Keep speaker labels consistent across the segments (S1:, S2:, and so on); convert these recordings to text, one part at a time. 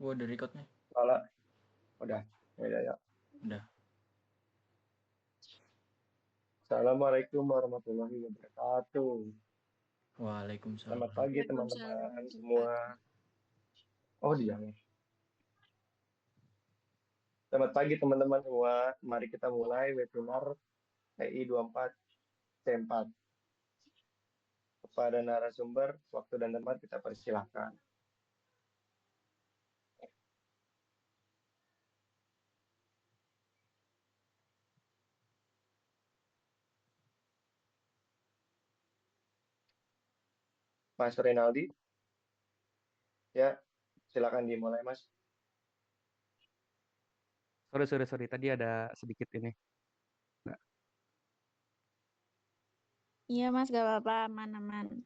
S1: Gua udah record nih.
S2: Kalau udah, ya, ya, ya.
S1: Udah.
S2: Assalamualaikum warahmatullahi wabarakatuh. Selamat
S1: Waalaikumsalam.
S2: pagi
S3: Waalaikumsalam
S2: teman-teman
S3: warahmatullahi
S2: semua.
S3: wabarakatuh.
S2: Oh dia nih. Selamat pagi teman-teman semua. Mari kita mulai webinar TI 24 C4. Kepada narasumber, waktu dan tempat kita persilahkan. Mas Rinaldi, ya silakan dimulai Mas.
S4: Sorry. Tadi ada sedikit ini. Nah,
S3: Iya Mas, gak apa-apa, aman-aman.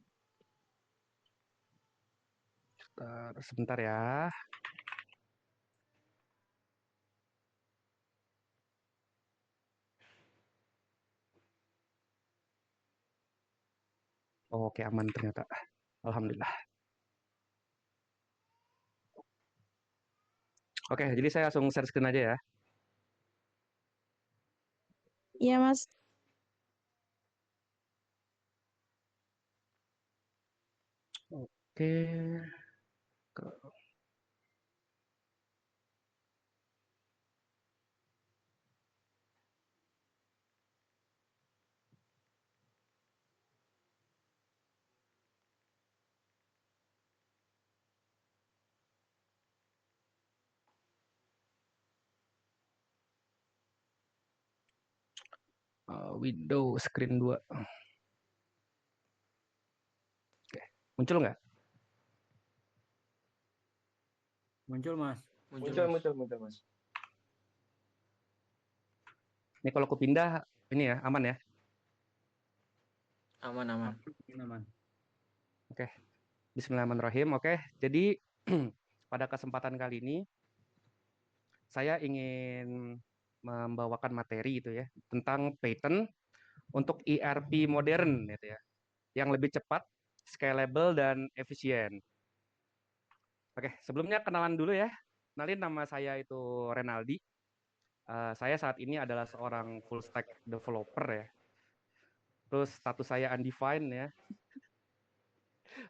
S4: sebentar ya. Oh, oke, aman ternyata. Alhamdulillah. Oke, jadi saya langsung share screen aja ya.
S3: Iya Mas,
S4: Oke. Window screen 2. Oke. Muncul nggak?
S1: Muncul, Mas. Muncul,
S2: Muncul,
S1: Mas.
S2: muncul, muncul Mas.
S4: Ini kalau aku pindah, ini ya, aman ya.
S1: Aman, aman.
S5: Aman.
S4: Oke. Bismillahirrahmanirrahim. Oke, jadi pada kesempatan kali ini saya ingin membawakan materi itu ya tentang pattern untuk ERP modern gitu ya, yang lebih cepat, scalable dan efisien. Oke, sebelumnya kenalan dulu ya. Kenalin, nama saya itu Renaldi. Saya saat ini adalah seorang full stack developer ya. Terus status saya undefined ya.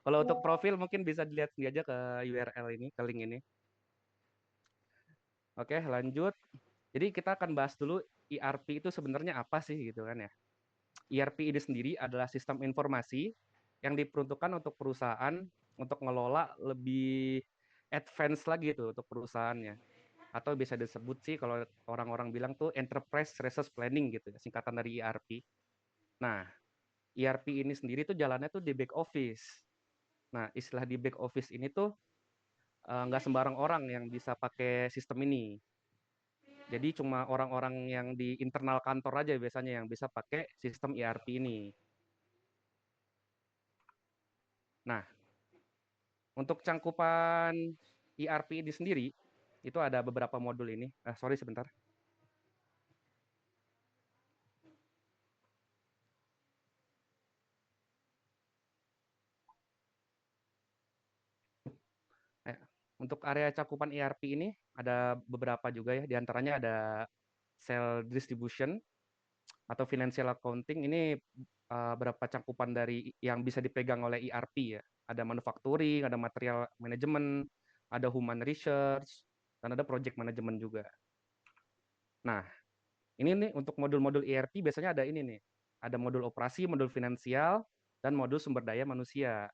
S4: Kalau untuk profil mungkin bisa dilihat sendiri aja ke URL ini, ke link ini. Oke, lanjut. Jadi kita akan bahas dulu ERP itu sebenarnya apa sih gitu kan ya. ERP ini sendiri adalah sistem informasi yang diperuntukkan untuk perusahaan untuk ngelola lebih advance lagi itu untuk perusahaannya. Atau bisa disebut sih kalau orang-orang bilang tuh Enterprise Resource Planning gitu ya, singkatan dari ERP. Nah, ERP ini sendiri tuh jalannya tuh di back office. Nah, istilah di back office ini tuh nggak sembarang orang yang bisa pakai sistem ini. Jadi cuma orang-orang yang di internal kantor aja biasanya yang bisa pakai sistem ERP ini. Nah, untuk cangkupan ERP ini sendiri, itu ada beberapa modul ini. Sorry sebentar. Eh, untuk area cakupan ERP ini ada beberapa juga ya. Di antaranya ada sales distribution atau financial accounting. Ini berapa cangkupan dari yang bisa dipegang oleh ERP ya. Ada manufacturing, ada material management, ada human research, dan ada project management juga. Nah, ini nih untuk modul-modul ERP biasanya ada ini nih. Ada modul operasi, modul finansial, dan modul sumber daya manusia.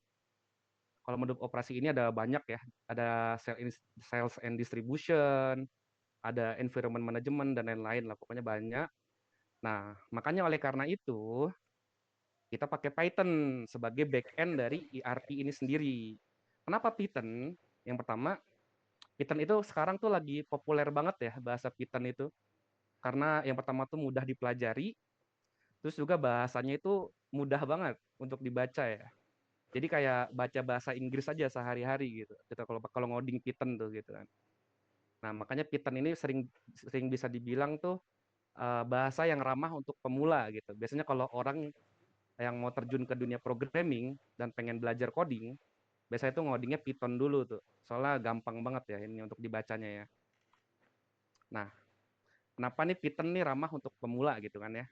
S4: Kalau modul operasi ini ada banyak ya. Ada sales and distribution, ada environment management, dan lain-lain lah. Pokoknya banyak. Nah, makanya oleh karena itu, kita pakai Python sebagai backend dari ERP ini sendiri. Kenapa Python? Yang pertama, Python itu sekarang tuh lagi populer banget ya, bahasa Python itu. Karena yang pertama tuh mudah dipelajari, terus juga bahasanya itu mudah banget untuk dibaca ya. Jadi kayak baca bahasa Inggris aja sehari-hari gitu. Kita kalau kalau ngoding Python tuh gitu kan. Nah, makanya Python ini sering sering bisa dibilang tuh bahasa yang ramah untuk pemula gitu. Biasanya kalau orang yang mau terjun ke dunia programming dan pengen belajar coding, biasanya tuh ngodingnya Python dulu tuh. Soalnya gampang banget ya ini untuk dibacanya ya. Nah, kenapa nih Python nih ramah untuk pemula gitu kan ya?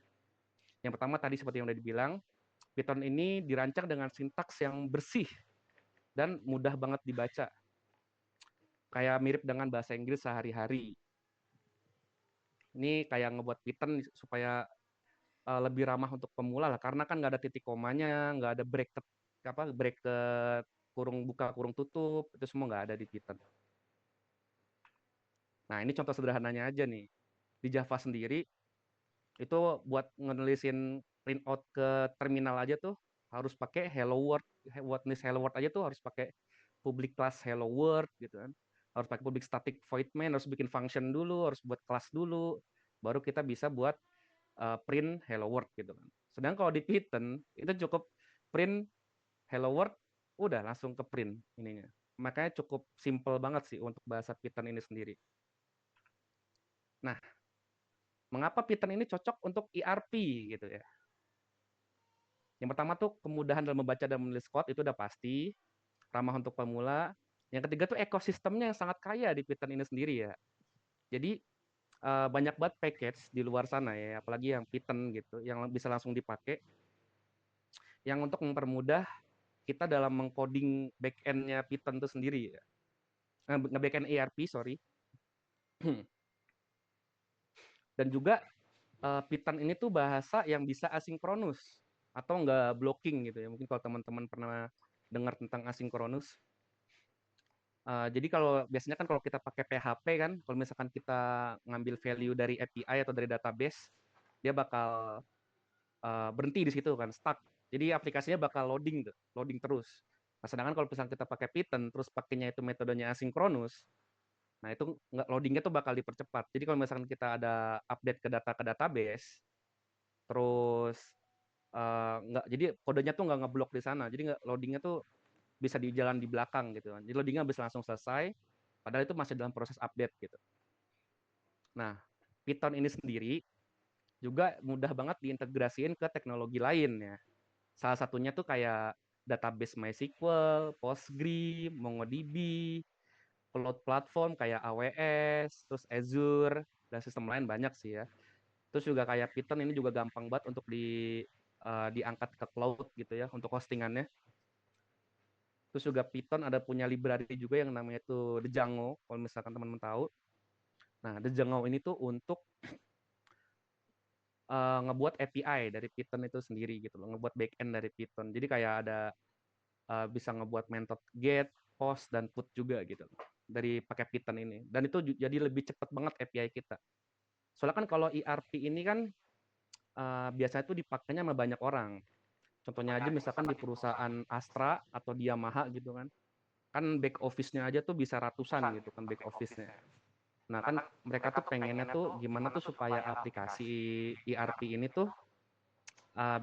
S4: Yang pertama tadi seperti yang udah dibilang, Python ini dirancang dengan sintaks yang bersih dan mudah banget dibaca. Kayak mirip dengan bahasa Inggris sehari-hari. Ini kayak ngebuat Python supaya lebih ramah untuk pemula lah, karena kan nggak ada titik komanya, nggak ada bracket kurung buka kurung tutup, itu semua nggak ada di Python. Nah, ini contoh sederhananya aja nih. Di Java sendiri, itu buat ngenulisin printout ke terminal aja tuh harus pakai hello world. Buat nulis hello world aja tuh harus pakai public class hello world gitu kan. Harus pakai public static void main, harus bikin function dulu, harus buat kelas dulu, baru kita bisa buat print hello world gitu kan. Sedangkan kalau di Python itu cukup print hello world, udah langsung ke print ininya. Makanya cukup simple banget sih untuk bahasa Python ini sendiri. Nah, mengapa Python ini cocok untuk ERP gitu ya? Yang pertama tuh kemudahan dalam membaca dan menulis code itu udah pasti, ramah untuk pemula. Yang ketiga tuh ekosistemnya yang sangat kaya di Python ini sendiri ya. Jadi banyak banget package di luar sana ya, apalagi yang Python gitu, yang bisa langsung dipakai, yang untuk mempermudah kita dalam mengcoding backend-nya Python itu sendiri ya. Nge-backend ERP, sorry. Dan juga Python ini tuh bahasa yang bisa asinkronus atau nggak blocking gitu ya. Mungkin kalau teman-teman pernah dengar tentang asinkronus. Jadi kalau biasanya kan kalau kita pakai PHP kan, kalau misalkan kita ngambil value dari API atau dari database, dia bakal berhenti di situ kan, stuck. Jadi aplikasinya bakal loading tuh, loading terus. Nah, sedangkan kalau misalkan kita pakai Python, terus pakainya itu metodenya asinkronus, nah itu loadingnya tuh bakal dipercepat. Jadi kalau misalkan kita ada update ke database, terus nggak, jadi kodenya tuh nggak ngeblok di sana. Jadi nggak, loadingnya tuh bisa di jalan di belakang gitu kan. Jadi loadingnya bisa langsung selesai, padahal itu masih dalam proses update gitu. Nah, Python ini sendiri juga mudah banget diintegrasiin ke teknologi lain ya. Salah satunya tuh kayak database MySQL, Postgre, MongoDB, cloud platform kayak AWS, terus Azure, dan sistem lain banyak sih ya. Terus juga kayak Python ini juga gampang banget untuk diangkat ke cloud gitu ya, untuk hostingannya. Terus juga Python ada punya library juga yang namanya itu Django, kalau misalkan teman-teman tahu. Nah, Django ini tuh untuk ngebuat API dari Python itu sendiri gitu loh, ngebuat backend dari Python. Jadi kayak ada bisa ngebuat method get, post, dan put juga gitu loh, dari pakai Python ini. Dan itu jadi lebih cepat banget API kita. Soalnya kan kalau ERP ini kan biasanya tuh dipakainya sama banyak orang. Contohnya aja misalkan di perusahaan Astra atau di Yamaha gitu kan. Kan back office-nya aja tuh bisa ratusan gitu kan back office-nya. Nah kan mereka tuh pengennya tuh gimana tuh supaya aplikasi ERP ini tuh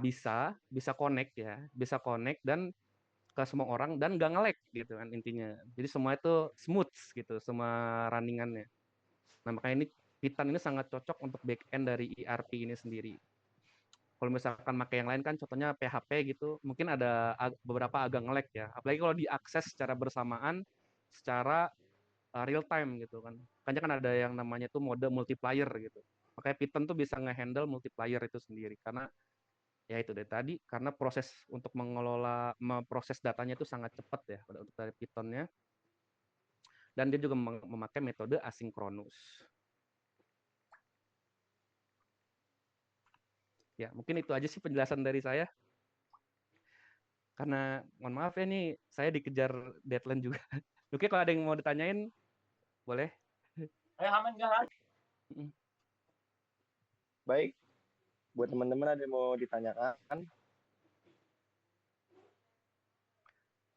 S4: bisa connect ya, bisa connect dan ke semua orang dan nggak nge-lag gitu kan intinya. Jadi semua itu smooth gitu, semua runningannya. Nah makanya ini Python ini sangat cocok untuk backend dari ERP ini sendiri. Kalau misalkan pakai yang lain kan contohnya PHP gitu, mungkin ada beberapa agak nge-lag ya. Apalagi kalau diakses secara bersamaan, secara real time gitu kan. Makanya kan ada yang namanya tuh mode multiplier gitu. Makanya Python tuh bisa nge-handle multiplier itu sendiri karena ya itu dari tadi, karena proses untuk memproses datanya itu sangat cepat ya untuk dari Python-nya, dan dia juga memakai metode asinkronus. Ya mungkin itu aja sih penjelasan dari saya, karena mohon maaf ya nih saya dikejar deadline juga. Oke, kalau ada yang mau ditanyain boleh.
S2: Baik, buat teman-teman ada yang mau ditanyakan?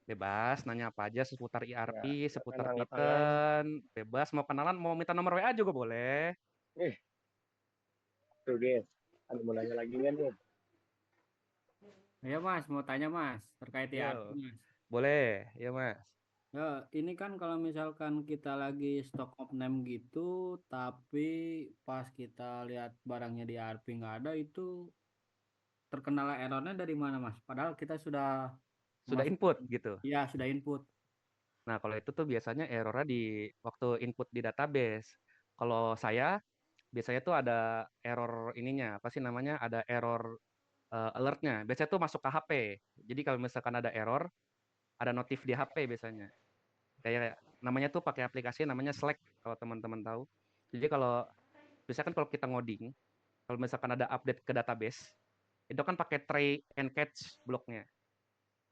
S4: Bebas nanya apa aja seputar ERP,
S2: Ya, silakan
S4: seputar
S2: angkat tangan.
S4: Python, bebas mau kenalan, mau minta nomor WA juga boleh.
S2: Tuh guys, ada mau nanya lagi nggak nih?
S1: Ya Mas, mau tanya Mas terkait ERP
S4: Yo,
S1: Mas.
S4: boleh, ya Mas.
S1: Ya, ini kan kalau misalkan kita lagi stock of name gitu, tapi pas kita lihat barangnya di ERP nggak ada, itu terkendala errornya dari mana Mas? Padahal kita sudah
S4: sudah
S1: Masuk.
S4: input gitu.
S1: Iya, sudah input.
S4: Nah, kalau itu tuh biasanya errornya di waktu input di database. Kalau saya biasanya tuh ada error ininya, apa sih namanya? Ada error alertnya. Biasanya tuh masuk ke HP. Jadi kalau misalkan ada error, ada notif di HP biasanya. Kayak namanya tuh pakai aplikasi namanya Slack kalau teman-teman tahu. Jadi kalau misalkan kalau kita ngoding, kalau misalkan ada update ke database, itu kan pakai try and catch bloknya.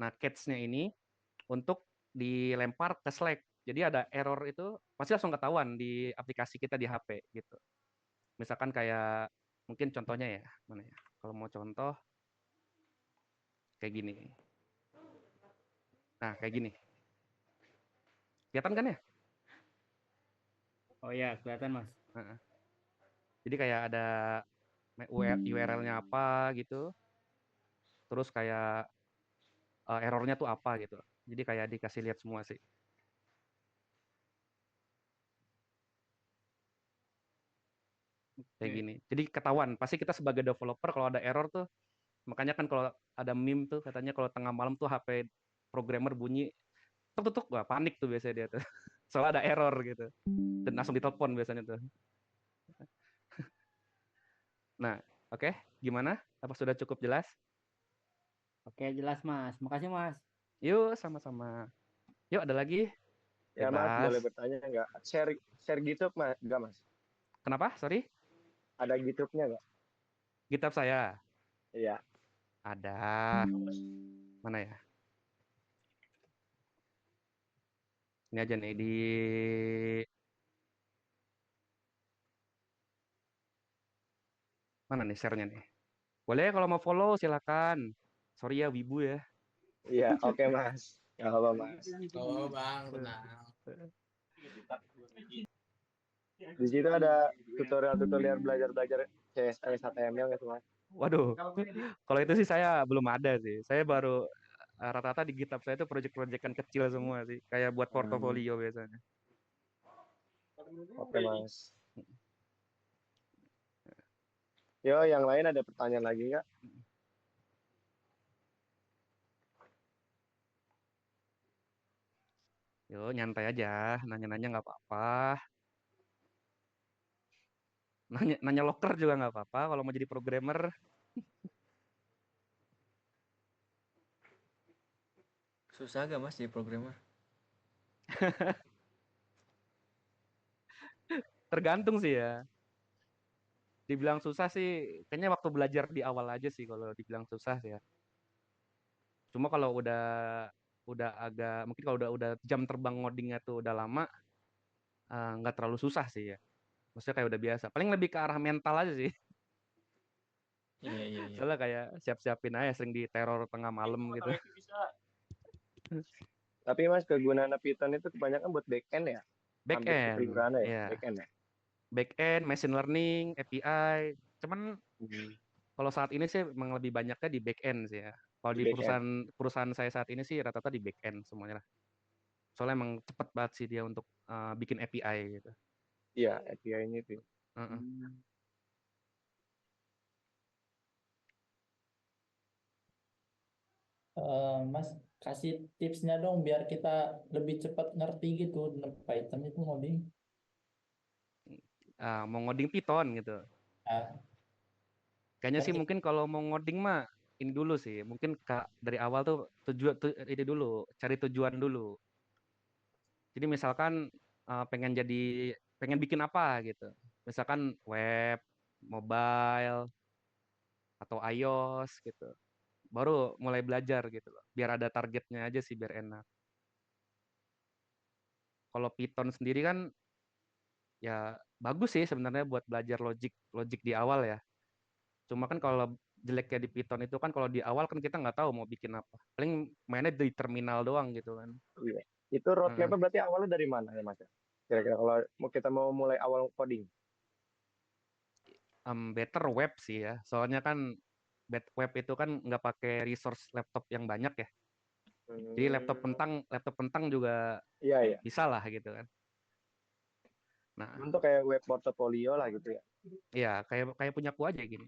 S4: Nah, catch-nya ini untuk dilempar ke Slack. Jadi ada error itu pasti langsung ketahuan di aplikasi kita di HP gitu. Misalkan kayak mungkin contohnya ya, mana ya? Kalau mau contoh kayak gini. Nah, kayak gini. Kelihatan kan ya?
S1: Oh ya, kelihatan Mas.
S4: Heeh. Jadi kayak ada URL-nya apa gitu. Terus kayak errornya tuh apa gitu. Jadi kayak dikasih lihat semua sih. Kayak
S1: Oke.
S4: gini. Jadi ketahuan. Pasti kita sebagai developer kalau ada error tuh, makanya kan kalau ada meme tuh katanya kalau tengah malam tuh HP programmer bunyi, tuk tuk tuk, wah panik tuh biasanya dia tuh. Soalnya ada error gitu. Dan langsung ditelepon biasanya tuh. Nah, oke, gimana? Apa sudah cukup jelas?
S1: Oke, jelas Mas. Makasih Mas.
S4: Yuk, sama-sama. Yuk, ada lagi?
S2: Ya Mas,
S4: Bebas.
S2: boleh bertanya nggak? Share GitHub Mas, nggak Mas?
S4: Kenapa? Sorry?
S2: Ada GitHub-nya nggak?
S4: GitHub saya?
S2: Iya.
S4: Ada. Mana ya? Ini aja nih, di... Mana nih share-nya nih? Boleh kalau mau follow, silakan. Sorry ya, wibu ya.
S2: Iya, oke Mas. Nggak apa-apa Mas.
S5: Oh bang, tenang.
S2: Di situ ada tutorial belajar CSS HTML gitu Mas.
S4: Waduh, kalau itu sih saya belum ada sih. Saya baru rata-rata di GitHub saya itu project-projectan kecil semua sih. Kayak buat portofolio biasanya.
S2: Oke Mas. Yo, yang lain ada pertanyaan lagi nggak?
S4: Yo, nyantai aja, nanya-nanya nggak apa-apa. Nanya loker juga nggak apa-apa kalau mau jadi programmer.
S5: Susah gak mas jadi programmer?
S4: Tergantung sih ya. Dibilang susah sih, kayaknya waktu belajar di awal aja sih kalau dibilang susah sih ya. Cuma kalau udah agak mungkin kalau udah jam terbang ngodingnya tuh udah lama, nggak terlalu susah sih ya. Maksudnya kayak udah biasa. Paling lebih ke arah mental aja sih.
S5: Iya.
S4: Soalnya kayak siap-siapin aja sering diteror tengah malam gitu.
S2: Tapi Mas, kegunaan Python itu kebanyakan buat backend ya? Hampir
S4: Back-end,
S2: keseluruhannya ya,
S4: ya.
S2: backend ya.
S4: Back-end, machine learning, API. Cuman
S2: Hmm.
S4: kalau saat ini sih memang lebih banyaknya di back-end sih ya. Kalau
S2: Di
S4: di
S2: backend.
S4: perusahaan saya saat ini sih rata-rata di back-end semuanya lah. Soalnya emang cepet banget sih dia untuk bikin API gitu.
S2: Iya, API-nya itu.
S4: Heeh.
S6: Mas, kasih tipsnya dong biar kita lebih cepat ngerti gitu Python itu ngoding.
S4: Mau ngoding Python gitu.
S6: Ah,
S4: Kayaknya
S6: kan
S4: sih
S6: kita,
S4: mungkin kalau mau ngoding mah ini dulu sih. Mungkin dari awal tuh ini dulu, cari tujuan dulu. Jadi misalkan pengen bikin apa gitu. Misalkan web, mobile, atau iOS gitu. Baru mulai belajar gitu loh. Biar ada targetnya aja sih biar enak. Kalau Python sendiri kan ya bagus sih sebenarnya buat belajar logik di awal ya. Cuma kan kalau jeleknya di Python itu kan kalau di awal kan kita nggak tahu mau bikin apa. Paling mainnya di terminal doang gitu kan.
S2: Iya. Itu
S4: Heeh.
S2: roadmap-nya berarti awalnya dari mana ya Mas? Kira-kira kalau kita mau mulai awal coding.
S4: Better web sih ya. Soalnya kan web itu kan nggak pakai resource laptop yang banyak ya. Jadi laptop kentang juga
S2: Iya.
S4: bisa lah gitu kan. Nah,
S2: Untuk kayak web portfolio lah gitu ya.
S4: ya kayak kayak punya aku aja gini.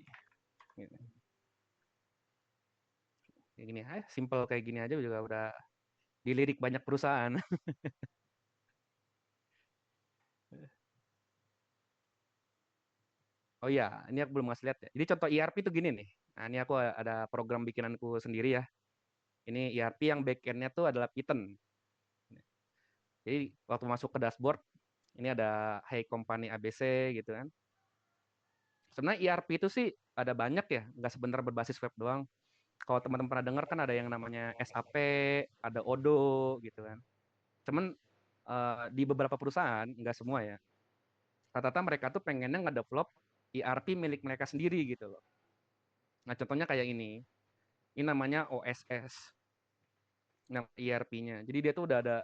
S4: Gitu. Kayak gini, simple kayak gini aja juga udah dilirik banyak perusahaan. Oh iya, ini aku belum ngasih lihat ya. Jadi contoh ERP itu gini nih. Nah, ini aku ada program bikinanku sendiri ya. Ini ERP yang backend-nya tuh adalah Python. Jadi waktu masuk ke dashboard, ini ada Hey Company ABC gitu kan. Sebenarnya ERP itu sih ada banyak ya, nggak sebentar berbasis web doang. Kalau teman-teman pernah dengar kan ada yang namanya SAP, ada Odoo gitu kan. Cuman di beberapa perusahaan, nggak semua ya, rata-rata mereka tuh pengennya nge-develop ERP milik mereka sendiri gitu loh. Nah contohnya kayak ini namanya OSS, nama ERP-nya. Jadi dia tuh udah ada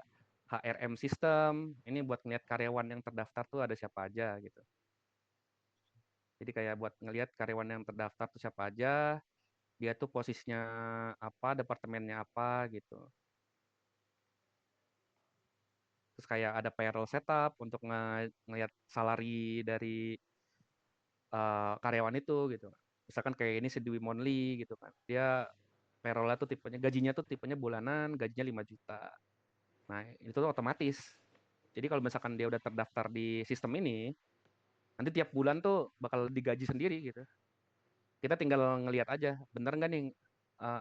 S4: HRM system, ini buat ngeliat karyawan yang terdaftar tuh ada siapa aja gitu. Jadi kayak buat ngeliat karyawan yang terdaftar tuh siapa aja, dia tuh posisinya apa, departemennya apa gitu. Terus kayak ada payroll setup untuk ngeliat salary dari karyawan itu gitu. Misalkan kayak ini si Dwi Monly gitu kan. Dia payroll-nya tuh tipenya, gajinya tuh tipenya bulanan, gajinya 5 juta. Nah, itu tuh otomatis. Jadi kalau misalkan dia udah terdaftar di sistem ini, nanti tiap bulan tuh bakal digaji sendiri gitu. Kita tinggal ngelihat aja, bener nggak nih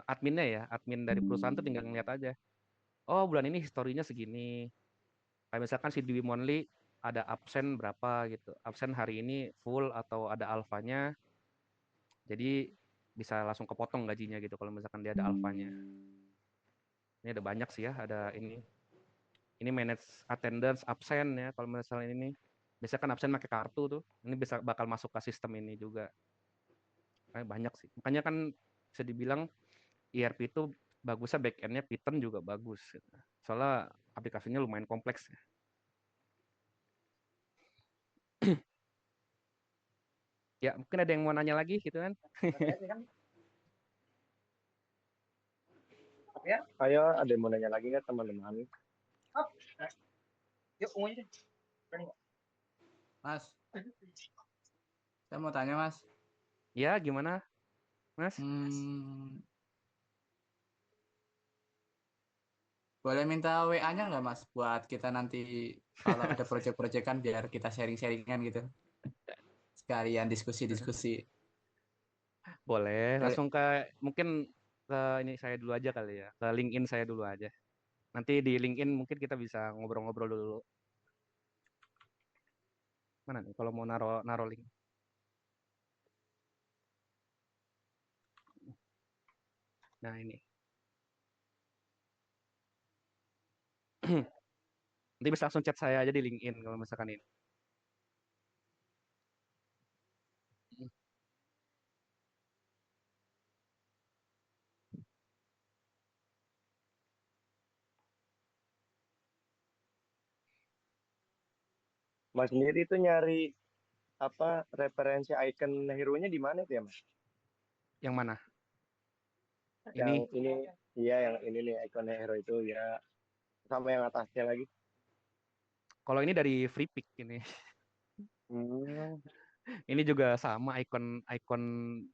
S4: adminnya ya, admin dari perusahaan tuh tinggal ngelihat aja. Oh, bulan ini historinya segini. Kayak misalkan si Dwi Monly ada absen berapa gitu. Absen hari ini full atau ada alfanya. Jadi bisa langsung kepotong gajinya gitu kalau misalkan dia ada alfanya. Ini ada banyak sih ya, ada ini. Ini manage attendance absen ya kalau misalnya ini. Biasanya kan absen pakai kartu tuh. Ini bisa bakal masuk ke sistem ini juga. Banyak sih. Makanya kan bisa dibilang ERP itu bagusnya back-end-nya Python juga bagus. Gitu. Soalnya aplikasinya lumayan kompleks. Ya, mungkin ada yang mau nanya lagi gitu kan?
S2: Ayo, ada yang mau nanya lagi nggak teman-teman?
S5: Mas, saya mau tanya Mas.
S4: Ya, gimana, Mas?
S5: Boleh minta WA-nya nggak Mas buat kita nanti kalau ada project-projectan biar kita sharing-sharingan gitu. Sekalian diskusi-diskusi.
S4: Boleh, langsung ke mungkin ke ini saya dulu aja kali ya. Ke LinkedIn saya dulu aja. Nanti di LinkedIn mungkin kita bisa ngobrol-ngobrol dulu. Mana nih kalau mau naro link? Nah, ini. Nanti bisa langsung chat saya aja di LinkedIn kalau misalkan ini.
S2: Mas sendiri itu nyari apa referensi icon hero-nya di mana tuh ya, Mas?
S4: Yang mana?
S2: Yang
S4: Ini.
S2: ini, iya yang ini nih icon hero itu ya, sama yang atasnya lagi.
S4: Kalau ini dari FreePic ini.
S2: Hmm,
S4: Ini juga sama ikon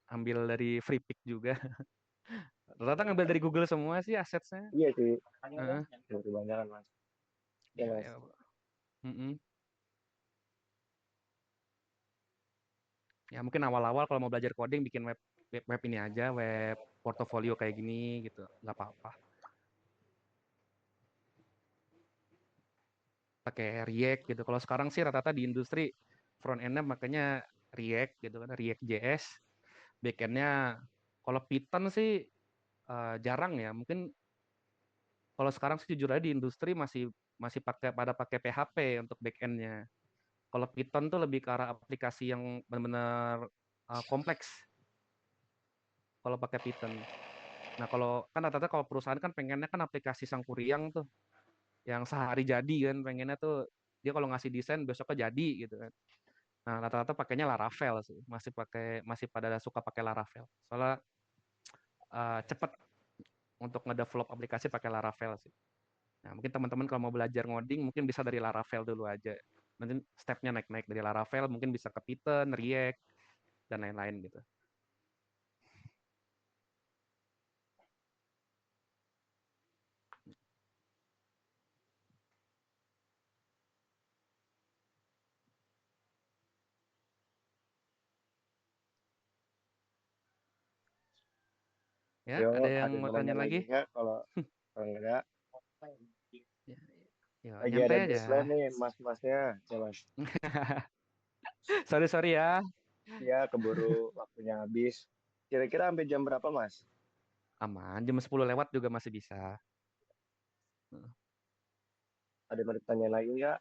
S4: ambil dari FreePic juga. Rata-rata ngambil dari Google semua sih asetnya.
S2: iya sih,
S4: Heeh.
S2: kebanyakan Mas. Ya,
S4: Ya,
S2: Mas.
S4: ya. Mm-mm. Ya mungkin awal-awal kalau mau belajar coding bikin web ini aja, web portofolio kayak gini gitu, nggak apa-apa. Pakai React gitu. Kalau sekarang sih rata-rata di industri front end-nya makanya React gitu kan, React JS. Back end-nya kalau Python sih jarang ya. Mungkin kalau sekarang sih jujur aja di industri masih masih pakai PHP untuk back end-nya. Kalau Python tuh lebih ke arah aplikasi yang benar-benar kompleks kalau pakai Python. Nah, kalau kan rata-rata kalau perusahaan kan pengennya kan aplikasi Sangkuriang tuh yang sehari jadi kan pengennya tuh dia kalau ngasih desain besoknya jadi gitu kan. Nah, rata-rata pakainya Laravel sih. Masih pada suka pakai Laravel. Soalnya cepet untuk ngedevelop aplikasi pakai Laravel sih. Nah, mungkin teman-teman kalau mau belajar ngoding mungkin bisa dari Laravel dulu aja. Nanti stepnya naik-naik dari Laravel mungkin bisa ke Python, React, dan lain-lain gitu. Ya,
S2: Yo,
S4: ada yang
S2: ada yang
S4: mau
S2: mau
S4: tanya
S2: nanya lagi
S4: lagi?
S2: nggak? Kalau nggak,
S4: Ya, ya,
S2: lagi ada
S4: nyantai
S2: deadline
S4: aja.
S2: nih, mas-masnya. Ya, mas.
S4: Sorry, sorry ya.
S2: Ya, keburu waktunya habis. Kira-kira sampai jam berapa, Mas?
S4: Aman, jam 10 lewat juga masih bisa.
S2: Ada yang mau ditanya lagi nggak?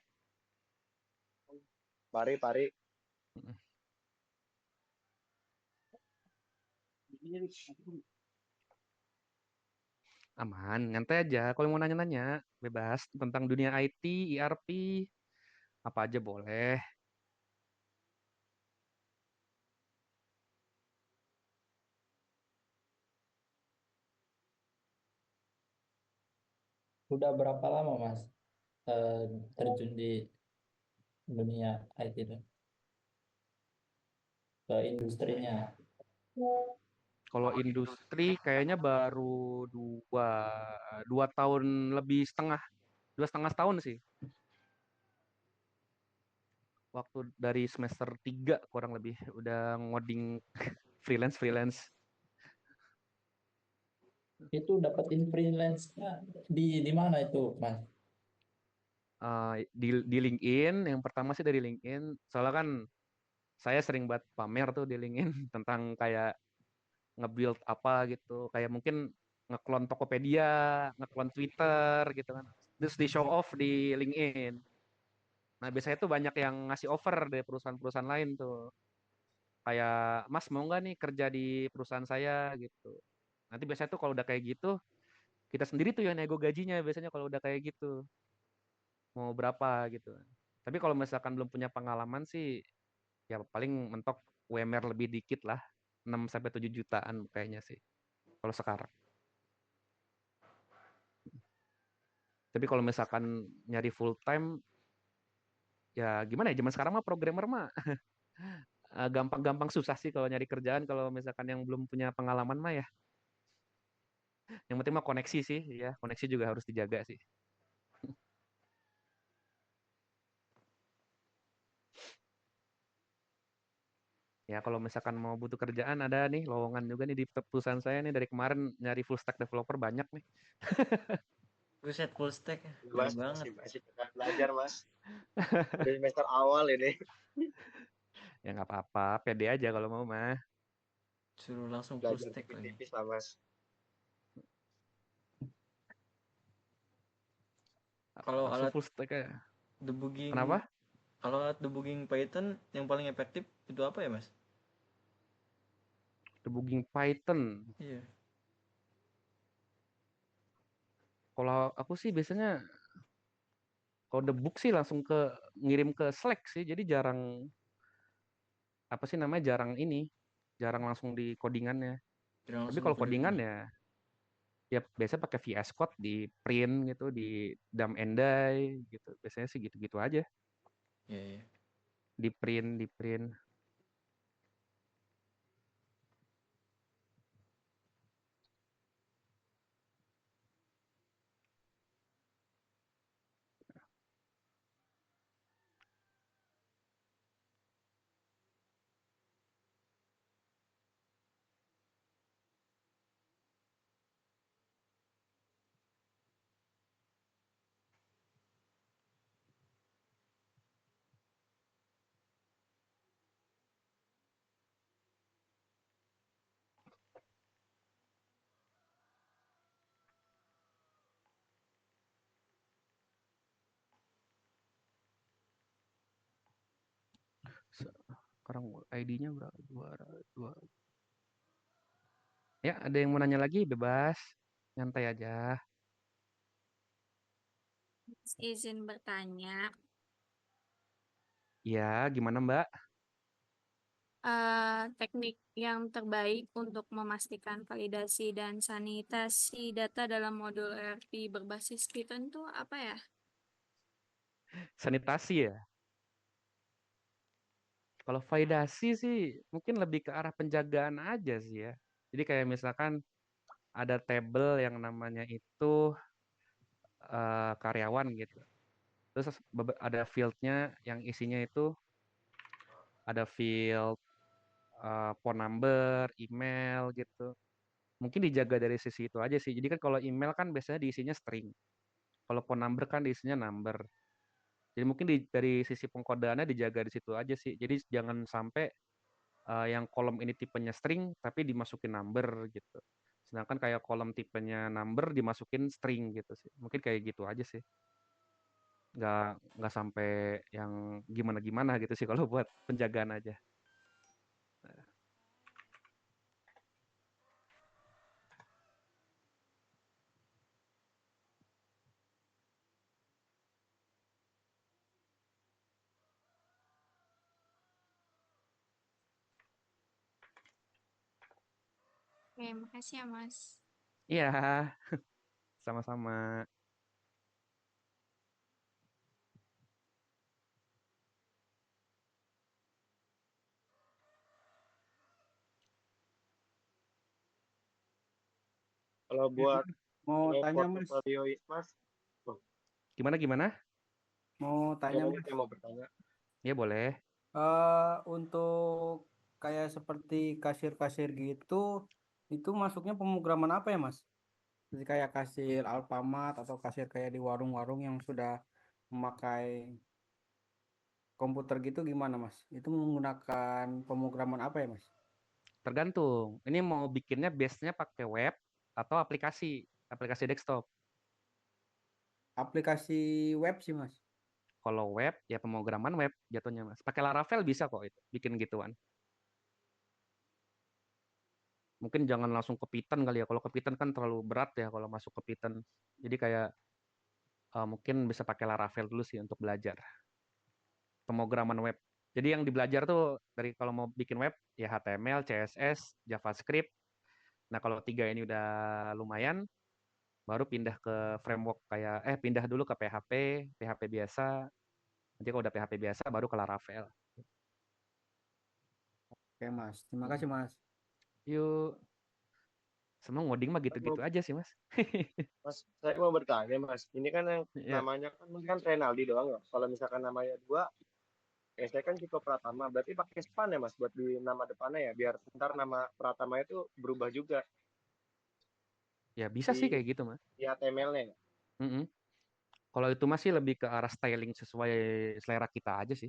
S2: Pari, Pari.
S4: Aman, nyantai aja. Kalau mau nanya-nanya, bebas tentang dunia IT, ERP, apa aja boleh.
S6: Udah berapa lama Mas eh, terjun di dunia IT itu ke industrinya?
S4: Kalau industri kayaknya baru dua tahun lebih setengah, 2,5 tahun sih. Waktu dari semester 3 kurang lebih udah ngoding freelance freelance.
S6: Itu dapetin freelance-nya di mana itu Mas?
S4: Di LinkedIn, yang pertama sih dari LinkedIn. Soalnya kan saya sering buat pamer tuh di LinkedIn tentang kayak nge-build apa gitu, kayak mungkin ngeklon Tokopedia, ngeklon Twitter gitu kan. Terus di show off di LinkedIn. Nah, biasanya tuh banyak yang ngasih offer dari perusahaan-perusahaan lain tuh. Kayak, Mas mau nggak nih kerja di perusahaan saya gitu. Nanti biasanya tuh kalau udah kayak gitu, kita sendiri tuh yang nego gajinya biasanya kalau udah kayak gitu. Mau berapa gitu. Tapi kalau misalkan belum punya pengalaman sih, ya paling mentok UMR lebih dikit lah. 6 sampai 7 jutaan kayaknya sih. Kalau sekarang. Tapi kalau misalkan nyari full time, ya gimana ya? Zaman sekarang mah programmer mah gampang-gampang susah sih kalau nyari kerjaan kalau misalkan yang belum punya pengalaman mah ya. Yang penting mah koneksi sih, ya. Koneksi juga harus dijaga sih. Ya kalau misalkan mau butuh kerjaan ada nih lowongan juga nih di perusahaan saya nih dari kemarin nyari full stack developer banyak nih.
S7: Buset, full stack ya.
S2: Mas,
S7: Keren banget.
S2: masih tetap belajar, Mas. Dari semester awal ini.
S4: Ya nggak apa-apa, pede aja kalau mau mah.
S7: Suruh langsung full
S2: Belajar
S7: stack lagi.
S2: tipis-tipis lah, Mas.
S7: Kalau
S4: Langsung
S7: alat
S4: full stack aja.
S7: debugging,
S4: Kenapa?
S7: kalau alat debugging Python yang paling efektif itu apa ya, Mas?
S4: Debugging Python.
S7: Iya.
S4: Kalau aku sih biasanya kalau debug sih langsung ngirim ke Slack sih. Jadi jarang apa sih namanya jarang langsung di codingannya.
S7: Jadi
S4: Tapi
S7: langsung
S4: kalau
S7: codingan
S4: codingan
S7: ya.
S4: ya biasanya pakai VS Code di print gitu, di dump and die gitu. Biasanya sih gitu-gitu aja.
S7: Iya, iya.
S4: Di print. Sekarang ID-nya berapa? Dua. Ya, ada yang mau nanya lagi? Bebas. Nyantai aja.
S3: Izin bertanya,
S4: Ya, gimana Mbak?
S3: teknik yang terbaik untuk memastikan validasi dan sanitasi data dalam modul ERP berbasis Python itu apa ya?
S4: Sanitasi ya? Kalau validasi sih mungkin lebih ke arah penjagaan aja sih ya. Jadi kayak misalkan ada tabel yang namanya itu karyawan gitu. Terus ada fieldnya yang isinya itu ada field phone number, email gitu. Mungkin dijaga dari sisi itu aja sih. Jadi kan kalau email kan biasanya diisinya string. Kalau phone number kan diisinya number. Jadi mungkin dari sisi pengkodeannya dijaga di situ aja sih. Jadi jangan sampai yang kolom ini tipenya string tapi dimasukin number gitu. Sedangkan kayak kolom tipenya number dimasukin string gitu sih. Mungkin kayak gitu aja sih. Nggak sampai yang gimana-gimana gitu sih kalau buat penjagaan aja.
S3: Oke, makasih ya Mas.
S4: Iya, sama-sama.
S2: Kalau buat
S1: Mau
S2: ini
S1: tanya Mas,
S2: portofolio Mas, oh,
S4: Gimana?
S1: mau tanya
S2: lanjut
S1: Mas.
S2: saya mau bertanya.
S4: Ya boleh.
S1: Untuk kayak seperti kasir-kasir gitu, itu masuknya pemrograman apa ya Mas? Jadi kayak kasir Alfamart atau kasir kayak di warung-warung yang sudah memakai komputer gitu gimana Mas? Itu menggunakan pemrograman apa ya Mas?
S4: Tergantung. Ini mau bikinnya base-nya pakai web atau aplikasi desktop.
S1: Aplikasi web sih Mas.
S4: Kalau web, ya pemrograman web jatuhnya, Mas. Pakai Laravel bisa kok itu, bikin gituan. Mungkin jangan langsung ke Python kali ya. Kalau ke Python kan terlalu berat ya kalau masuk ke Python. Jadi kayak mungkin bisa pakai Laravel dulu sih untuk belajar pemrograman web. Jadi yang dibelajar tuh dari kalau mau bikin web ya HTML, CSS, JavaScript. Nah, kalau tiga ini udah lumayan, baru pindah ke framework kayak pindah dulu ke PHP biasa. Nanti kalau udah PHP biasa baru ke Laravel.
S1: Oke Mas, terima
S4: Mm.
S1: kasih Mas.
S4: Yuk, semua ngoding mah
S2: Mas,
S4: gitu-gitu aja sih, Mas.
S2: Mas, saya mau bertanya Mas, ini kan yang
S4: Ya,
S2: namanya kan mungkin kan Renaldi doang ya. Kalau misalkan namanya dua, saya kan Ciko Pratama, berarti pakai span ya Mas buat di nama depannya ya, biar ntar nama Pratama itu berubah juga
S4: ya bisa sih
S2: di
S4: kayak gitu, Mas.
S2: di HTML-nya ya.
S4: Mm-mm. Kalau itu masih lebih ke arah styling sesuai selera kita aja sih.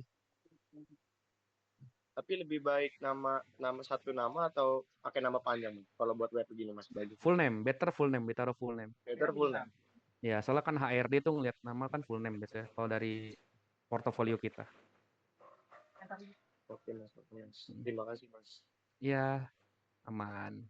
S2: Tapi lebih baik nama nama satu nama atau pakai nama panjang Mas? Kalau buat web begini Mas bagi.
S4: Better full name, ditaruh full name.
S2: Better full name.
S4: Ya, soalnya kan HRD tuh ngeliat nama kan full name biasanya. Kalau dari portofolio kita.
S2: Oke Mas, oke Mas.
S4: Mm.
S2: Terima kasih Mas.
S4: Ya, aman.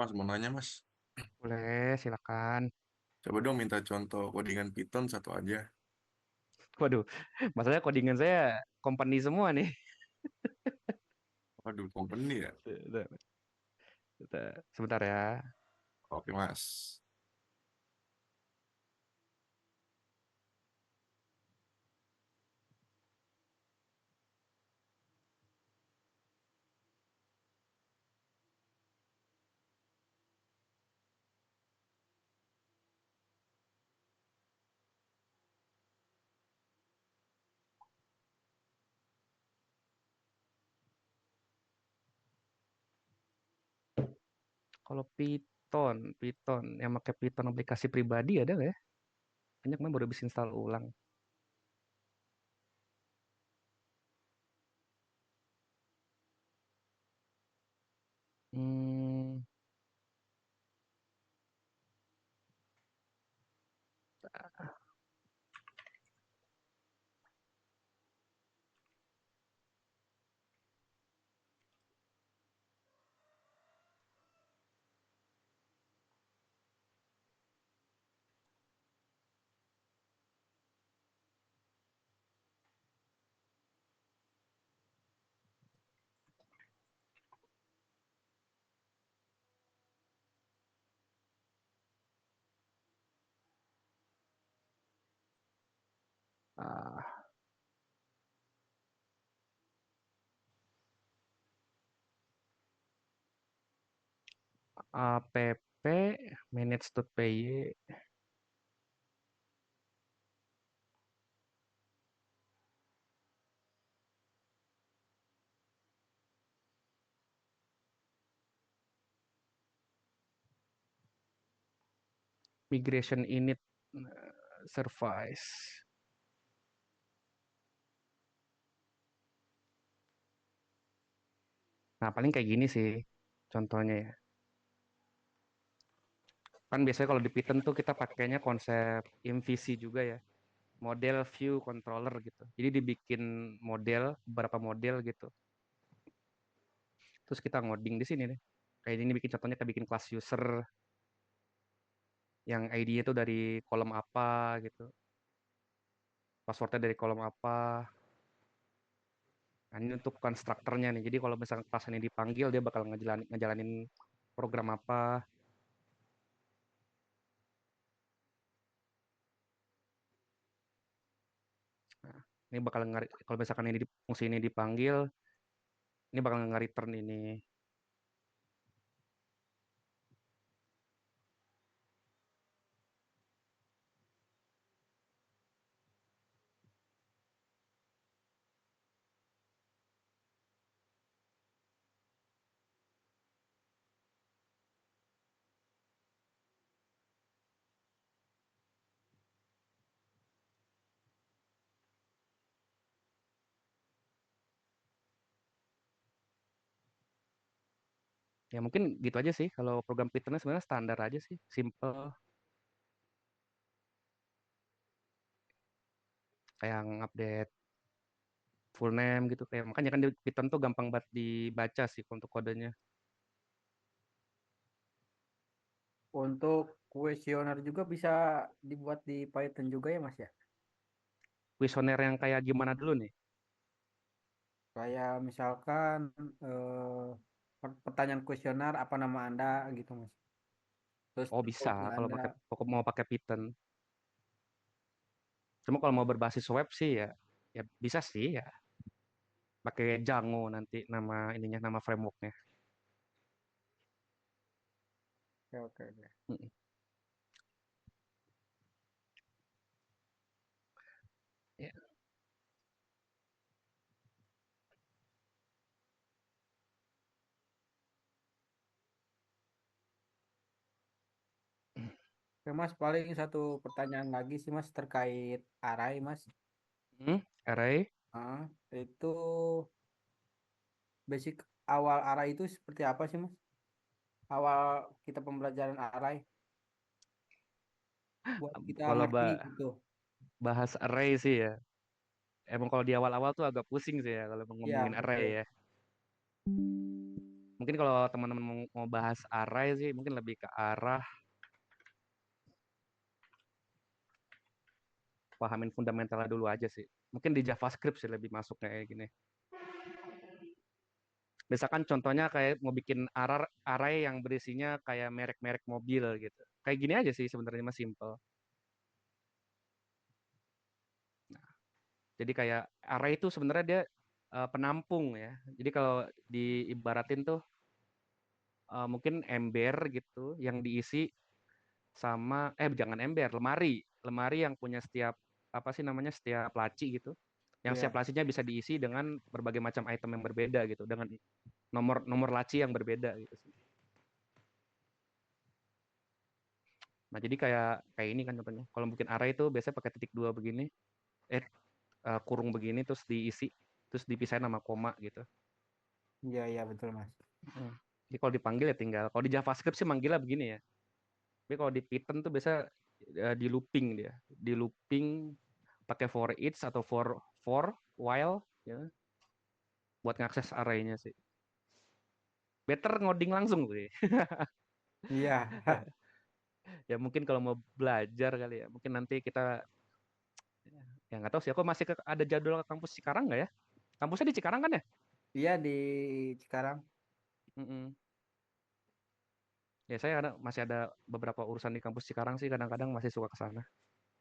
S8: Mas, mau nanya, Mas.
S4: Boleh, silakan.
S8: Coba dong minta contoh codingan Python satu aja.
S4: Waduh, masalahnya codingan saya company semua nih.
S8: Waduh, company ya?
S4: Sebentar, sebentar ya.
S8: Oke, Mas.
S4: Kalau Python yang pakai Python aplikasi pribadi ada nggak ya? Banyak mah baru bisa install ulang. Hmm, ah, app manage.py. Migration init service. Nah, paling kayak gini sih contohnya ya. Kan biasanya kalau di Python tuh kita pakainya konsep MVC juga ya. Model view controller gitu. Jadi dibikin beberapa model gitu. Terus kita ngoding di sini deh. Kayak ini bikin contohnya kita bikin kelas user yang ID-nya tuh dari kolom apa gitu. Passwordnya dari kolom apa. Nah, ini untuk konstruktornya nih. Jadi kalau misalnya kelas ini dipanggil, dia bakal ngejalanin program apa. Nah, ini bakal kalau misalkan fungsi ini dipanggil, ini bakal nge-return ini. Ya mungkin gitu aja sih. Kalau program Python sebenarnya standar aja sih, simple. Kayak update full name gitu. Kayak makanya kan di Python tuh gampang banget dibaca sih untuk kodenya.
S1: Untuk kuesioner juga bisa dibuat di Python juga ya Mas ya.
S4: Kuesioner yang kayak gimana dulu nih?
S1: Kayak misalkan pertanyaan kuesioner apa nama Anda gitu Mas. Terus
S4: Oh bisa
S1: profil
S4: kalau
S1: Anda.
S4: mau pakai Python. Cuma kalau mau berbasis web sih ya, ya bisa sih ya. Pakai Django nanti nama frameworknya.
S1: Oke, oke, oke.
S4: Mm. Ya.
S1: Oke, Mas, paling satu pertanyaan lagi sih Mas terkait array Mas.
S4: Array.
S1: Ah, itu basic awal array itu seperti apa sih Mas? Awal kita pembelajaran array buat kita
S4: Kalau
S1: ngerti gitu.
S4: bahas array sih ya. Emang kalau di awal-awal tuh agak pusing sih ya kalau
S1: Ya,
S4: ngomongin array
S1: betul.
S4: ya. Mungkin kalau teman-teman mau bahas array sih mungkin lebih ke arah pahamin fundamentalnya dulu aja sih. Mungkin di JavaScript sih lebih masuknya kayak gini. Misalkan contohnya kayak mau bikin array yang berisinya kayak merek-merek mobil gitu. Kayak gini aja sih sebenarnya mas simple. Jadi kayak array itu sebenarnya dia penampung ya. Jadi kalau diibaratin tuh mungkin ember gitu yang diisi sama jangan ember, lemari yang punya setiap apa sih namanya setiap laci gitu. Yang setiap
S1: Iya.
S4: lacinya bisa diisi dengan berbagai macam item yang berbeda gitu, dengan nomor nomor laci yang berbeda gitu sih. Nah, jadi kayak ini kan contohnya. Kalau bikin array itu biasanya pakai titik dua begini, kurung begini, terus diisi, terus dipisahin sama koma gitu.
S1: Iya, iya betul Mas.
S4: Jadi kalau dipanggil ya tinggal. Kalau di JavaScript sih manggilnya begini ya. Tapi kalau di Python tuh biasa di looping dia. Di looping pakai for each atau for while ya, buat ngakses array-nya sih. Better ngoding langsung sih.
S1: Iya.
S4: Ya mungkin kalau mau belajar kali ya. Mungkin nanti kita ya nggak tahu sih. Aku masih ada jadwal ke kampus Cikarang nggak ya? Kampusnya di Cikarang kan ya?
S1: Iya di Cikarang.
S4: Mm-mm. Ya saya masih ada beberapa urusan di kampus Cikarang sih. Kadang-kadang masih suka ke sana.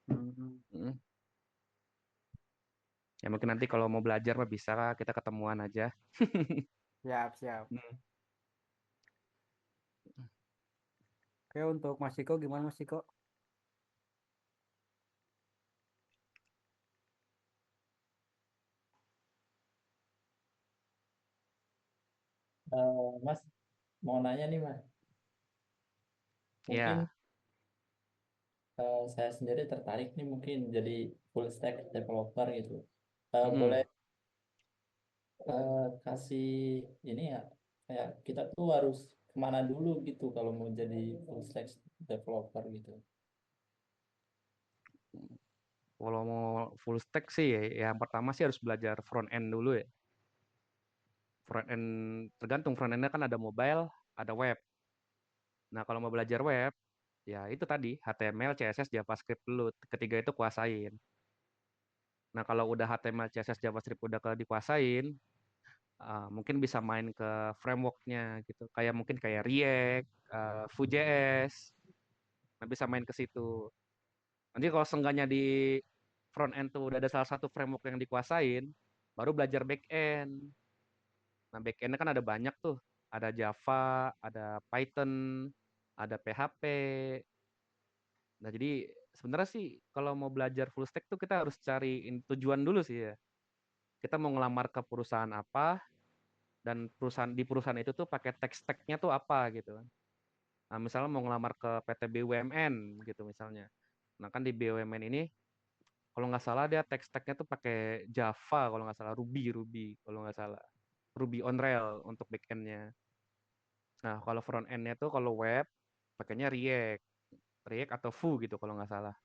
S1: Hmm.
S4: Mm-mm. Ya mungkin nanti kalau mau belajar mah bisa kita ketemuan aja.
S1: Siap, siap.
S4: Hmm.
S1: Oke, untuk Mas Ciko gimana Mas Ciko?
S6: Mas mau nanya nih Mas, mungkin
S4: Ya,
S6: saya sendiri tertarik nih mungkin jadi full stack developer gitu. Boleh
S4: mm-mm.
S6: kasih ini ya, kayak kita tuh harus kemana dulu gitu kalau mau jadi full stack developer gitu.
S4: Kalau mau full stack sih ya, yang pertama sih harus belajar front end dulu ya. Front end tergantung front endnya kan ada mobile, ada web. Nah kalau mau belajar web, ya itu tadi HTML, CSS, JavaScript dulu. Ketiga itu kuasain. Nah kalau udah HTML, CSS, JavaScript udah dikuasain, mungkin bisa main ke frameworknya gitu. Kayak mungkin kayak React, Vue.js. Nah bisa main ke situ. Nanti kalau seenggaknya di front end tuh udah ada salah satu framework yang dikuasain, baru belajar back end. Nah, back end kan ada banyak tuh. Ada Java, ada Python, ada PHP. Nah, jadi sebenarnya sih kalau mau belajar full stack tuh kita harus cari tujuan dulu sih ya. Kita mau ngelamar ke perusahaan apa dan di perusahaan itu tuh pakai tech stack-nya tuh apa gitu kan. Nah, misalnya mau ngelamar ke PT BUMN gitu misalnya. Nah, kan di BUMN ini kalau nggak salah dia tech stack-nya tuh pakai Java kalau nggak salah, Ruby kalau nggak salah. Ruby on Rail untuk back end-nya. Nah, kalau front end-nya tuh kalau web pakainya React atau Vue gitu kalau nggak salah.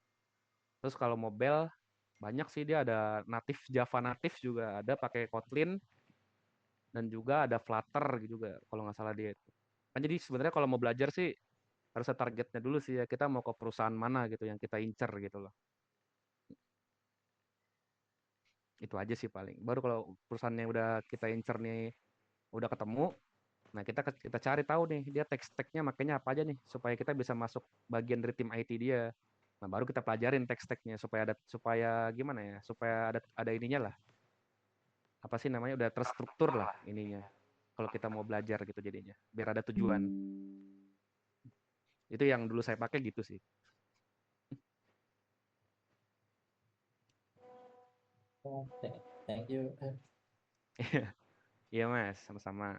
S4: Terus kalau mobile banyak sih dia ada native Java native juga ada pakai Kotlin dan juga ada Flutter gitu juga kalau nggak salah dia itu. Kan jadi sebenarnya kalau mau belajar sih harus ada targetnya dulu sih ya kita mau ke perusahaan mana gitu yang kita incer gitu loh. Itu aja sih paling. Baru kalau perusahaan yang udah kita incer nih udah ketemu, nah kita cari tahu nih dia tech stack-nya makanya apa aja nih supaya kita bisa masuk bagian dari tim IT dia. Nah, baru kita pelajarin tech stack-nya supaya gimana ya? Supaya ada ininya lah. Apa sih namanya? Udah terstruktur lah ininya. Kalau kita mau belajar gitu jadinya, biar ada tujuan. Itu yang dulu saya pakai gitu sih.
S6: Oh, thank you.
S4: Iya Mas, sama-sama.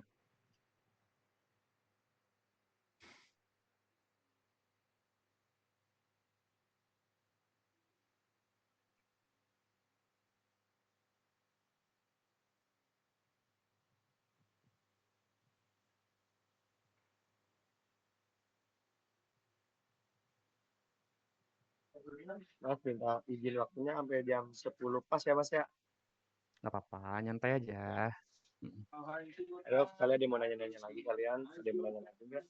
S2: Mas minta izin waktunya sampai jam 10 pas ya Mas ya.
S4: Nggak apa-apa, nyantai aja. Mm.
S2: Ayo kalian ada yang mau nanya-nanya lagi kalian? Ada yang mau nanya lagi nggak?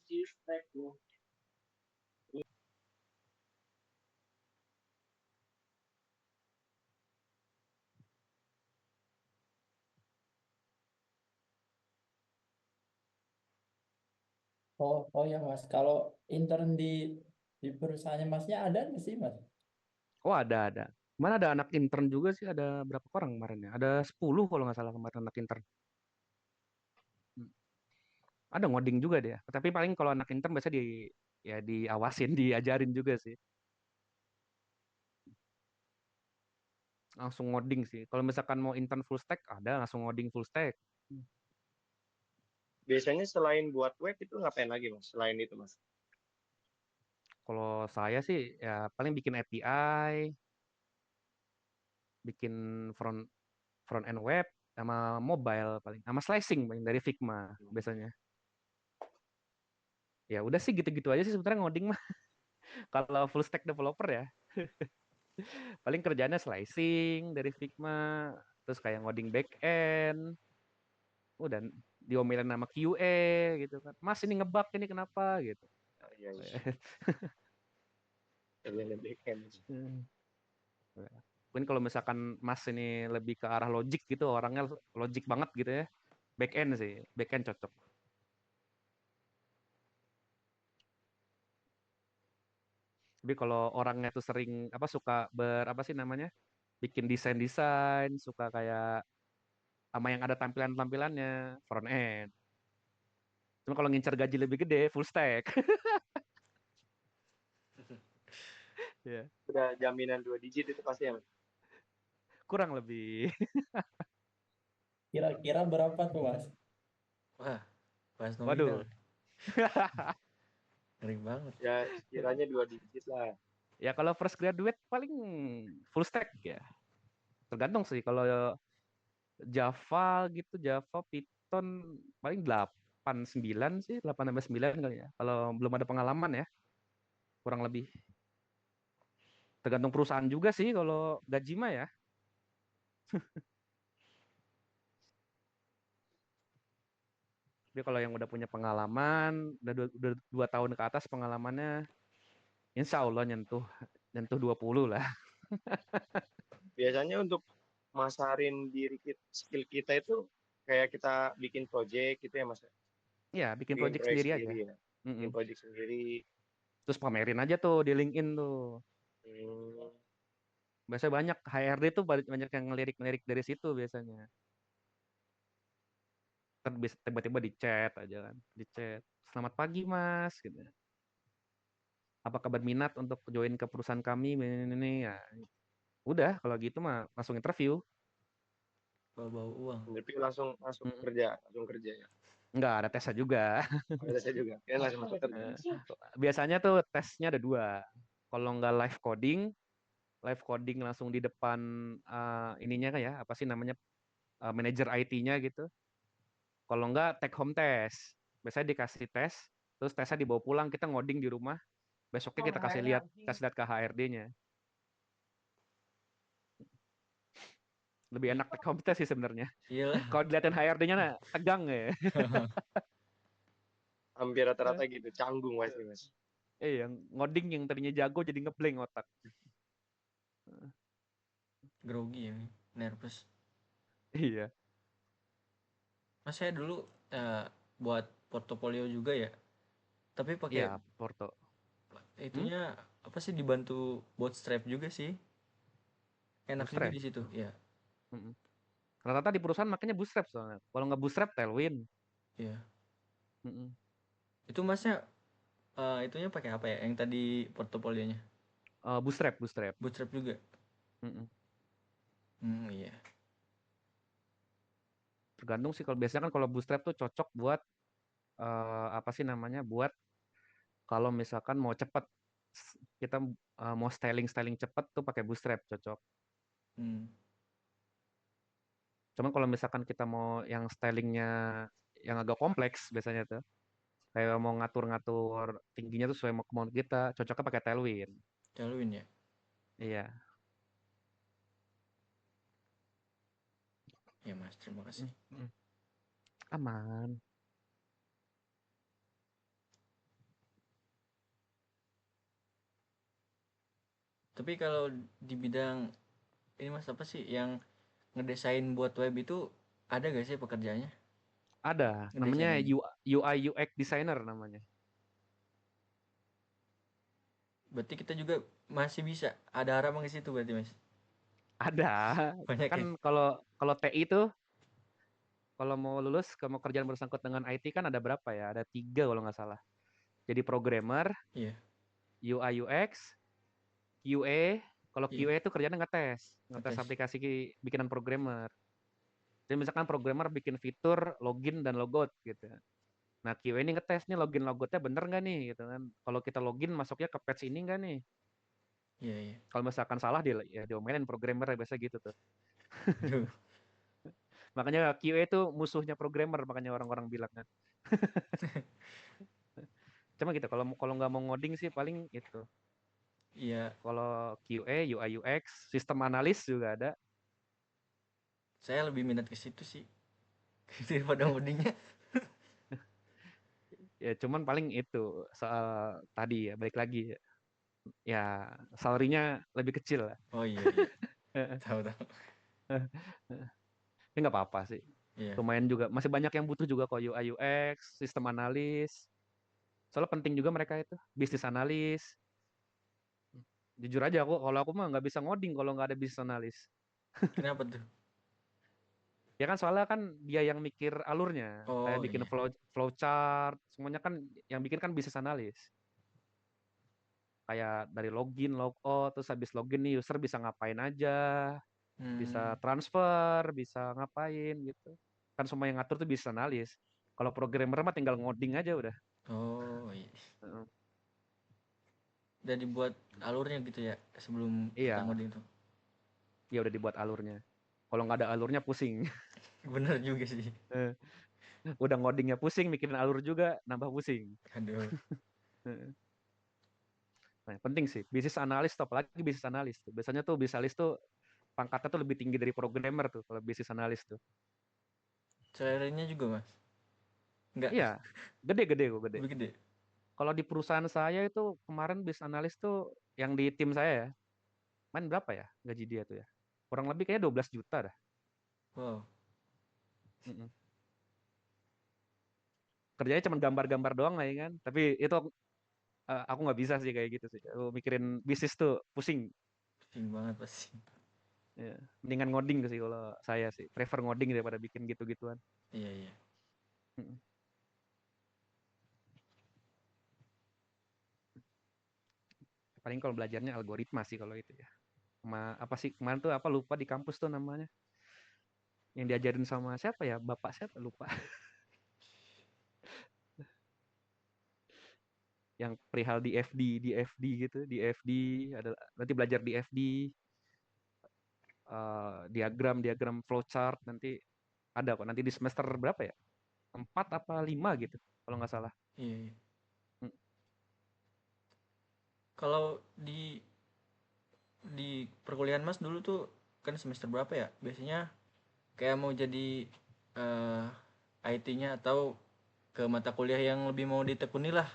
S6: Oh ya Mas, kalau intern di perusahaannya Masnya ada nggak sih Mas?
S4: Oh ada. Mana ada anak intern juga sih, ada berapa orang kemarin ya? Ada 10 kalau nggak salah kemarin anak intern. Hmm. Ada ngoding juga dia. Tapi paling kalau anak intern biasa ya diawasin, diajarin juga sih. Langsung ngoding sih. Kalau misalkan mau intern full stack, ada langsung ngoding full stack.
S2: Biasanya selain buat web itu ngapain lagi Mas? Selain itu Mas?
S4: Kalau saya sih ya paling bikin API, bikin front front end web sama mobile paling, sama slicing paling dari Figma biasanya. Ya udah sih gitu-gitu aja sih sebenarnya ngoding mah. Kalau full stack developer ya, paling kerjanya slicing dari Figma, terus kayak ngoding back end, udah diomelin sama QA gitu kan. Mas ini ngebug ini kenapa gitu.
S2: Ah, iya, iya. Kerjanya backend.
S4: Mungkin kalau misalkan Mas ini lebih ke arah logic gitu, orangnya logic banget gitu ya. Back end sih, back end cocok. Tapi kalau orangnya tuh sering apa suka apa sih namanya? Bikin desain-desain, suka kayak sama yang ada tampilan-tampilannya, front end. Cuma kalau ngincer gaji lebih gede, full stack. Ya,
S2: Udah jaminan 2 digit itu pasti ya, Mas?
S4: kurang lebih.
S6: Kira-kira berapa tuh Mas?
S7: Wah, bahas
S4: Waduh.
S7: nominal. Ngeri banget.
S2: Ya sekiranya 2 digit lah.
S4: Ya kalau fresh graduate paling full stack ya. Tergantung sih kalau Java gitu, Java, Python paling 8 9 sih, 8 sampai 9 kali ya. Kalau belum ada pengalaman ya, kurang lebih. Tergantung perusahaan juga sih kalau gaji mah ya. Tapi kalau yang udah punya pengalaman, udah 2 tahun ke atas pengalamannya, insya Allah nyentuh 20 lah.
S2: Biasanya untuk masarin diri kita, skill kita itu kayak kita bikin project gitu ya Mas.
S4: Ya, bikin
S2: Bikin
S4: project
S2: proyek
S4: sendiri aja.
S2: sendiri ya. Bikin
S4: Mm-mm.
S2: project sendiri.
S4: Terus pamerin aja tuh di LinkedIn tuh.
S2: Hmm.
S4: Biasanya banyak HRD tuh banyak yang ngelirik-ngelirik dari situ biasanya. Tiba-tiba di chat aja kan, di chat. Selamat pagi Mas, gitu. Apakah berminat untuk join ke perusahaan kami? Ini ya. Udah, kalau gitu mah langsung interview.
S7: Bawa-bawa uang.
S2: Tapi langsung langsung
S4: Mm.
S2: kerja ya.
S4: Nggak ada tesnya juga.
S2: Ada saya juga. Kan langsung masuk kerja.
S4: Biasanya tuh tesnya ada 2. Kalau nggak live coding langsung di depan ininya kan ya, apa sih namanya, manajer IT-nya gitu. Kalau nggak take home test. Biasanya dikasih tes, terus tesnya dibawa pulang, kita ngoding di rumah. Besoknya kita kasih lihat ke HRD-nya. Lebih enak take home test sih sebenarnya.
S7: Iyalah.
S4: Kalau dilihatin HRD-nya tegang ya.
S2: Hampir rata-rata gitu, canggung pasti Mas.
S4: Yang ngoding yang tadinya jago jadi ngeblank otak.
S7: Grogi ya, nervous.
S4: Iya.
S7: Mas saya dulu buat portofolio juga ya. Tapi pakai
S4: Iya, Porto.
S7: itunya apa sih, dibantu bootstrap juga sih. Enak juga
S4: Bootstrap.
S7: di situ, ya.
S4: Mm-mm. Rata-rata di perusahaan makanya bootstrap soalnya. Kalau nggak bootstrap, Tailwind.
S7: Iya.
S4: Mm-mm.
S7: Itu Masnya itunya pakai apa ya? Yang tadi portofolionya.
S4: Bootstrap.
S7: Bootstrap juga.
S4: Mm-mm.
S7: Iya.
S4: Tergantung sih, kalau biasanya kan kalau bootstrap tuh cocok buat apa sih namanya, buat kalau misalkan mau cepet, kita mau styling cepet tuh pakai bootstrap cocok.
S7: Hmm.
S4: Cuman kalau misalkan kita mau yang stylingnya yang agak kompleks biasanya tuh, kayak mau ngatur-ngatur tingginya tuh sesuai mau kemauan kita, cocoknya pakai Tailwind.
S7: Tailwind ya.
S4: Iya.
S7: Ya Mas, terima kasih.
S4: Aman.
S7: Tapi kalau di bidang ini Mas, apa sih yang ngedesain buat web itu, ada gak sih pekerjaannya?
S4: Ada, namanya
S7: Ngedesain aja.
S4: UI UX designer namanya.
S7: Berarti kita juga masih bisa ada harapan ke situ berarti Mas.
S4: Ada.
S7: Banyak
S4: Kan
S7: ya.
S4: kalau kalau TI tuh, kalau mau lulus, kalau mau kerjaan bersangkut dengan IT kan ada berapa ya? Ada 3 kalau nggak salah. Jadi programmer,
S7: Iya.
S4: UI UX, QA. Kalau
S7: Iya.
S4: QA itu kerjanya ngetes
S7: Ngetes.
S4: aplikasi bikinan programmer. Jadi misalkan programmer bikin fitur login dan logout gitu. Nah, QA ini ngetes nih login logoutnya bener nggak nih gitu kan. Kalau kita login masuknya ke patch ini nggak nih?
S7: Iya, iya.
S4: Kalau misalkan salah ya diomelin programmer biasa gitu tuh.
S7: Aduh.
S4: Makanya QA itu musuhnya programmer, makanya orang-orang bilang kan. Cuma gitu, kalau kalau nggak mau ngoding sih paling itu.
S7: Iya,
S4: Kalau QA, UI UX, sistem analis juga ada.
S7: saya lebih minat ke situ sih daripada ngodingnya.
S4: Ya cuman paling itu soal tadi ya, balik lagi ya. Ya salary-nya lebih kecil lah.
S7: Oh iya, iya. Tahu, tahu.
S4: Ini nggak apa-apa sih.
S7: Iya.
S4: Lumayan juga, masih banyak yang butuh juga kok UI UX, sistem analis. Soalnya penting juga mereka itu, bisnis analis. Jujur aja kalau aku mah nggak bisa ngoding kalau nggak ada bisnis analis.
S7: Kenapa tuh?
S4: Ya kan soalnya kan dia yang mikir alurnya, kayak
S7: Oh
S4: bikin
S7: iya.
S4: flow chart, semuanya kan yang bikin kan bisnis analis. Kayak dari login, logout, terus habis login nih user bisa ngapain aja, bisa
S7: Hmm.
S4: transfer, bisa ngapain gitu. Kan semua yang ngatur tuh bisnis analis. Kalau programmer mah tinggal ngoding aja udah.
S7: Oh iya.
S4: Heeh.
S7: Udah dibuat alurnya gitu ya sebelum kita
S4: Iya,
S7: ngoding tuh.
S4: ya udah dibuat alurnya. Kalau nggak ada alurnya pusing.
S7: Bener juga sih.
S4: Eh, Udah ngodingnya pusing, mikirin alur juga nambah pusing.
S7: Aduh.
S4: Heeh. Nah, penting sih bisnis analis tuh, apalagi bisnis analis tuh. Biasanya tuh bisnis analis tuh pangkatnya tuh lebih tinggi dari programmer tuh kalau bisnis analis tuh.
S7: Salary-nya juga, Mas? Enggak,
S4: Iya, gede-gede kok gede.
S7: lebih gede.
S4: Kalau di perusahaan saya itu kemarin bisnis analis tuh yang di tim saya ya, main berapa ya gaji dia tuh ya? Kurang lebih kayaknya 12 juta dah.
S7: Wow.
S4: Mm-mm. Kerjanya cuma gambar-gambar doang lah ya kan. Tapi itu aku nggak bisa sih kayak gitu sih. Aku mikirin bisnis tuh pusing.
S7: Pusing banget pasti.
S4: Ya. Mendingan ngoding sih kalau saya sih. Prefer ngoding daripada bikin gitu-gituan.
S7: Iya, iya.
S4: Mm-mm. Paling kalau belajarnya algoritma sih kalau itu ya. Apa sih kemarin tuh apa lupa di kampus tuh namanya. Yang diajarin sama siapa ya? Bapak siapa lupa. Yang perihal di FD gitu, di FD ada nanti belajar di FD diagram flowchart nanti ada kok nanti di semester berapa ya? 4 apa 5 gitu kalau nggak salah.
S7: Iya, iya.
S4: Mm.
S7: Kalau di perkuliahan Mas dulu tuh kan semester berapa ya? Biasanya kayak mau jadi IT-nya atau ke mata kuliah yang lebih mau ditekuni lah.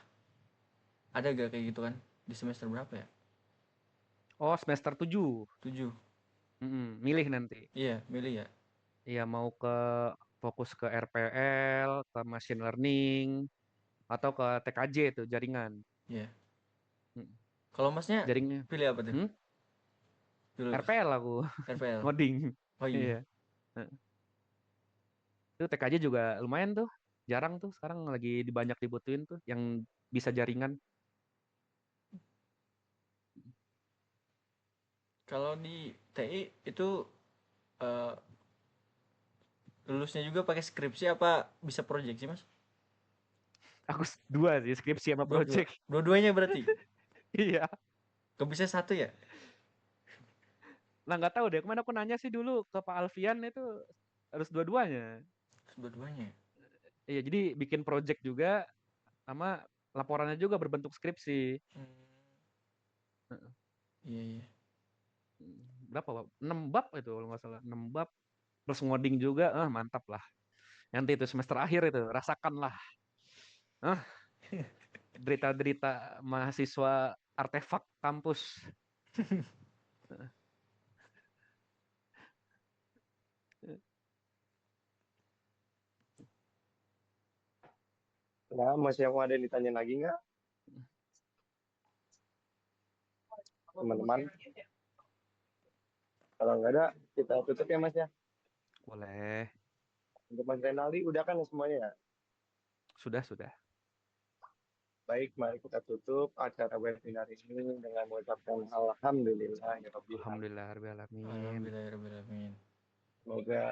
S7: Ada gak kayak gitu kan? Di semester berapa ya?
S4: Oh, semester 7.
S7: 7.
S4: Milih nanti.
S7: Iya, milih ya.
S4: Iya mau fokus ke RPL, ke machine learning, atau ke TKJ itu jaringan.
S7: Iya.
S4: Mm.
S7: Kalau Masnya
S4: Jaringnya.
S7: pilih apa tuh? Dulu
S4: RPL aku
S7: RPL.
S4: ngoding.
S7: Oh iya.
S4: Iya. Heeh. Itu TKJ juga lumayan tuh. Jarang tuh sekarang lagi banyak dibutuhin tuh yang bisa jaringan.
S7: Kalau di TI itu eh, lulusnya juga pakai skripsi apa bisa project sih, Mas?
S4: Aku dua sih skripsi sama
S7: Dua-dua.
S4: project.
S7: Dua-duanya berarti.
S4: Iya.
S7: Gak bisa satu ya?
S4: Nah nggak tahu deh. Kemana aku nanya sih dulu ke Pak Alfian itu harus dua-duanya.
S7: Dua-duanya.
S4: Iya jadi bikin project juga sama laporannya juga berbentuk skripsi.
S7: Hmm,
S4: Heeh.
S7: iya, iya.
S4: Berapa bab? 6 bab itu kalau nggak salah. 6 bab plus ngoding juga. Mantap lah. Nanti itu semester akhir itu rasakanlah. Ah, derita-derita mahasiswa artefak kampus.
S2: Nah, masih yang ada yang ditanya lagi nggak, teman-teman? Kalau nggak ada, kita tutup ya Mas ya.
S4: Boleh.
S2: Untuk Mas Renaldi, udah kan semuanya ya?
S4: Sudah.
S2: Baik, mari kita tutup acara webinar ini dengan mengucapkan alhamdulillah ya Rabbil alamin.
S4: Alhamdulillah rabbil alamin.
S7: Alhamdulillahirabbil alamin.
S2: Semoga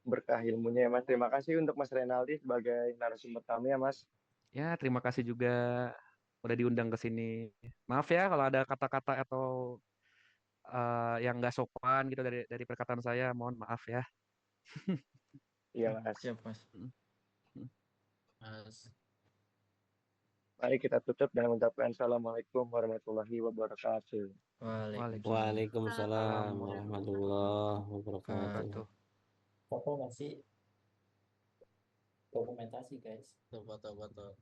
S2: berkah ilmunya ya Mas. Terima kasih untuk Mas Renaldi sebagai narasumber kami ya Mas.
S4: Ya, terima kasih juga udah diundang ke sini. Maaf ya kalau ada kata-kata atau yang nggak sopan gitu dari perkataan saya, mohon maaf ya.
S2: Iya Mas.
S7: Siap, Mas.
S6: Mas.
S2: Mari kita tutup dengan mengucapkan Assalamualaikum warahmatullahi wabarakatuh.
S9: Waalaikumsalam warahmatullahi wabarakatuh.
S6: Foto masih dokumentasi guys.
S9: Foto.